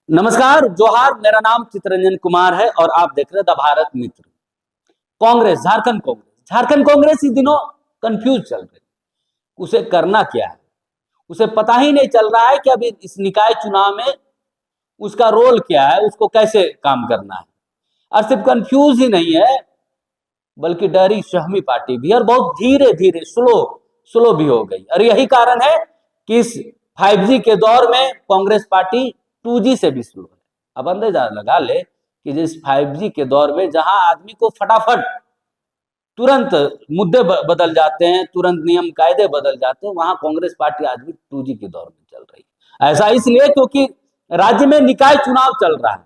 नमस्कार, जोहार। मेरा नाम चितरंजन कुमार है और आप देख रहे हैं द भारत मित्र। कांग्रेस, झारखंड कांग्रेस इस दिनों कंफ्यूज चल रही है। उसे करना क्या है, उसे पता ही नहीं चल रहा है कि अभी इस निकाय चुनाव में उसका रोल क्या है, उसको कैसे काम करना है। और सिर्फ कंफ्यूज ही नहीं है, बल्कि डरी सहमी पार्टी भी है और बहुत धीरे धीरे स्लो स्लो भी हो गई। और यही कारण है कि इस 5G के दौर में कांग्रेस पार्टी 2G से भी स्लो है। अब अंदाजा लगा ले कि जिस 5G के दौर में जहां आदमी को फटाफट तुरंत मुद्दे बदल जाते हैं, तुरंत नियम कायदे बदल जाते हैं, वहां कांग्रेस पार्टी आज भी 2G के दौर में चल रही है। ऐसा इसलिए क्योंकि राज्य में निकाय चुनाव चल रहा है,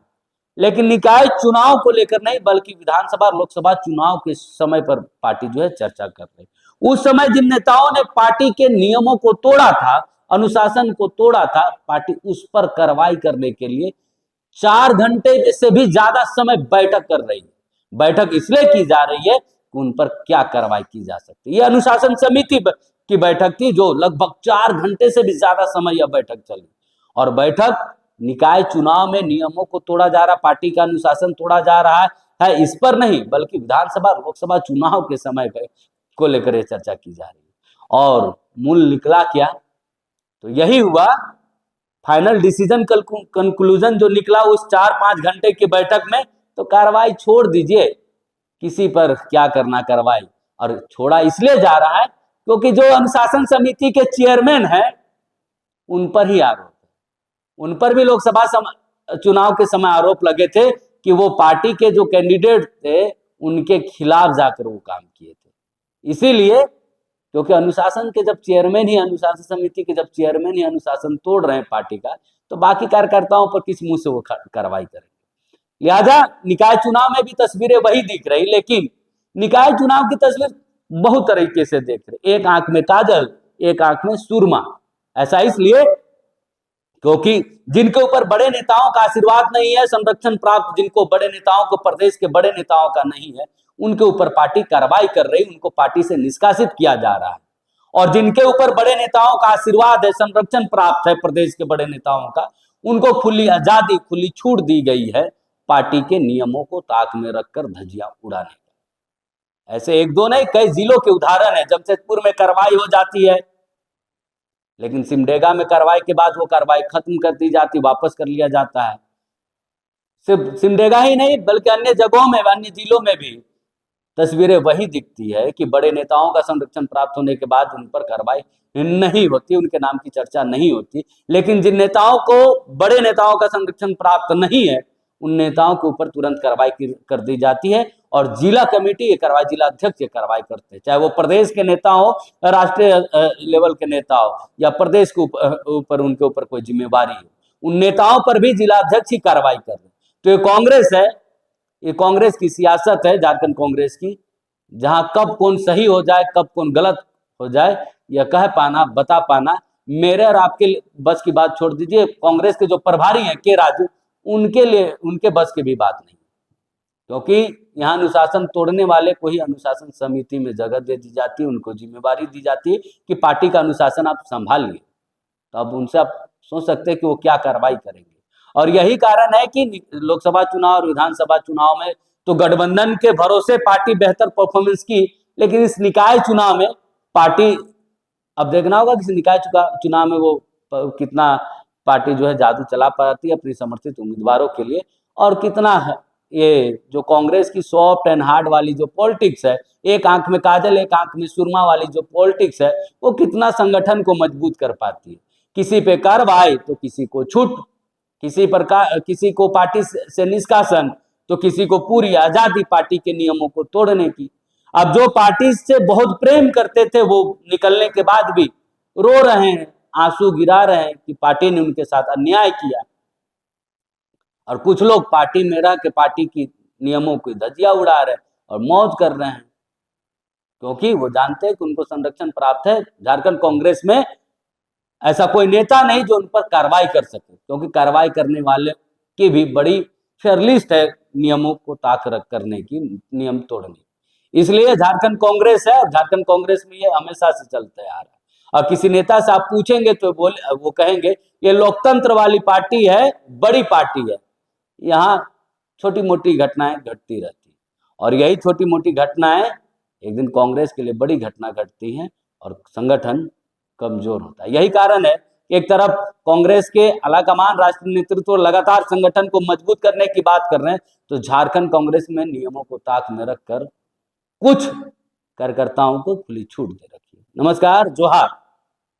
लेकिन निकाय चुनाव को लेकर नहीं बल्कि विधानसभा और लोकसभा चुनाव के समय पर पार्टी जो है चर्चा कर रही है। उस समय जिन नेताओं ने पार्टी के नियमों को तोड़ा था, अनुशासन को तोड़ा था, पार्टी उस पर कार्रवाई करने के लिए 4 घंटे से भी ज्यादा समय बैठक कर रही है। बैठक इसलिए की जा रही है कि उन पर क्या कार्रवाई की जा सकती है। यह अनुशासन समिति की बैठक थी जो लगभग 4 घंटे से भी ज्यादा समय यह बैठक चली। और बैठक निकाय चुनाव में नियमों को तोड़ा जा रहा, पार्टी का अनुशासन तोड़ा जा रहा है इस पर नहीं बल्कि विधानसभा लोकसभा चुनाव के समय को लेकर यह चर्चा की जा रही है। और मूल निकला क्या, तो यही हुआ। फाइनल डिसीजन कंक्लूजन जो निकला उस 4-5 घंटे की बैठक में, तो कार्रवाई छोड़ दीजिए, किसी पर क्या करना कार्रवाई। और छोड़ा इसलिए जा रहा है क्योंकि जो अनुशासन समिति के चेयरमैन हैं उन पर ही आरोप है। उन पर भी लोकसभा चुनाव के समय आरोप लगे थे कि वो पार्टी के जो कैंडिडेट थे उनके खिलाफ जाकर वो काम किए थे। इसीलिए क्योंकि अनुशासन के जब चेयरमैन ही, अनुशासन समिति के जब चेयरमैन ही अनुशासन तोड़ रहे हैं पार्टी का, तो बाकी कार्यकर्ताओं पर किस मुंह से वो कार्रवाई करेंगे। लिहाजा निकाय चुनाव में भी तस्वीरें वही दिख रही, लेकिन निकाय चुनाव की तस्वीर बहुत तरीके से देख रहे। एक आंख में काजल, एक आंख में सुरमा। ऐसा इसलिए क्योंकि जिनके ऊपर बड़े नेताओं का आशीर्वाद नहीं है, संरक्षण प्राप्त जिनको बड़े नेताओं को, प्रदेश के बड़े नेताओं का नहीं है, उनके ऊपर पार्टी कार्रवाई कर रही, उनको पार्टी से निष्कासित किया जा रहा है। और जिनके ऊपर बड़े नेताओं का आशीर्वाद है, संरक्षण प्राप्त है प्रदेश के बड़े नेताओं का, उनको खुली आजादी, खुली छूट दी गई है पार्टी के नियमों को ताक में रखकर धज्जियां उड़ाने का। ऐसे एक दो नहीं, कई जिलों के उदाहरण है। जमशेदपुर में कार्रवाई हो जाती है, लेकिन सिमडेगा में कार्रवाई के बाद वो कार्रवाई खत्म कर दी जाती, वापस कर लिया जाता है। सिर्फ सिमडेगा ही नहीं बल्कि अन्य जगहों में, अन्य जिलों में भी तस्वीरें वही दिखती है कि बड़े नेताओं का संरक्षण प्राप्त होने के बाद उन पर कार्रवाई नहीं होती, उनके नाम की चर्चा नहीं होती। लेकिन जिन नेताओं को, बड़े नेताओं का संरक्षण प्राप्त नहीं है, उन नेताओं के ऊपर तुरंत कार्रवाई कर दी जाती है। और जिला कमेटी ये कार्रवाई, जिला अध्यक्ष ये कार्रवाई करते हैं, चाहे वो प्रदेश के नेता हो, राष्ट्रीय लेवल के नेता हो, या प्रदेश के ऊपर उनके ऊपर कोई जिम्मेवारी हो, उन नेताओं पर भी जिला अध्यक्ष ही कार्रवाई कर रहे हैं। तो ये कांग्रेस है, ये कांग्रेस की सियासत है, झारखंड कांग्रेस की, जहां कब कौन सही हो जाए, कब कौन गलत हो जाए, यह कह पाना, बता पाना मेरे और आपके बस की बात छोड़ दीजिए। कांग्रेस के जो प्रभारी हैं के राजू, उनके लिए, उनके बस की भी बात नहीं, क्योंकि यहाँ अनुशासन तोड़ने वाले को ही अनुशासन समिति में जगह दे दी जाती है, उनको जिम्मेवारी दी जाती है कि पार्टी का अनुशासन आप संभालिए। तो अब उनसे आप सोच सकते हैं कि वो क्या कार्रवाई करेंगे। और यही कारण है कि लोकसभा चुनाव और विधानसभा चुनाव में तो गठबंधन के भरोसे पार्टी बेहतर परफॉर्मेंस की, लेकिन इस निकाय चुनाव में पार्टी, अब देखना होगा कि निकाय चुनाव में वो कितना पार्टी जो है जादू चला पाती है अपनी समर्थित उम्मीदवारों के लिए, और कितना है ये जो कांग्रेस की सॉफ्ट एंड हार्ड वाली जो पॉलिटिक्स है, एक आंख में काजल एक आंख में सुरमा वाली जो पॉलिटिक्स है, वो कितना संगठन को मजबूत कर पाती है। किसी पे कार्रवाई तो किसी को छूट, किसी को पार्टी से निष्कासन तो किसी को पूरी आजादी पार्टी के नियमों को तोड़ने की। अब जो पार्टी से बहुत प्रेम करते थे वो निकलने के बाद भी रो रहे हैं, आंसू गिरा रहे हैं कि पार्टी ने उनके साथ अन्याय किया। और कुछ लोग पार्टी में रह के पार्टी की नियमों की धज्जियां उड़ा रहे हैं और मौज कर रहे हैं, क्योंकि वो जानते हैं कि उनको संरक्षण प्राप्त है। झारखंड कांग्रेस में ऐसा कोई नेता नहीं जो उन पर कार्रवाई कर सके, क्योंकि कार्रवाई करने वाले की भी बड़ी फेयर लिस्ट है नियमों को ताक रख करने की, नियम तोड़ने की। इसलिए झारखंड कांग्रेस है, और झारखंड कांग्रेस में ये हमेशा से चलते आ रहा है। और किसी नेता से आप पूछेंगे तो वो कहेंगे ये लोकतंत्र वाली पार्टी है, बड़ी पार्टी है, यहाँ छोटी मोटी घटनाएं घटती रहती हैं। और यही छोटी मोटी घटनाएं एक दिन कांग्रेस के लिए बड़ी घटना घटती हैं और संगठन कमजोर होता है। यही कारण है कि एक तरफ कांग्रेस के आलाकमान राष्ट्रीय नेतृत्व लगातार संगठन को मजबूत करने की बात कर रहे हैं, तो झारखंड कांग्रेस में नियमों को ताक में रखकर कुछ कार्यकर्ताओं को खुली छूट दे रखी है। नमस्कार, जोहार।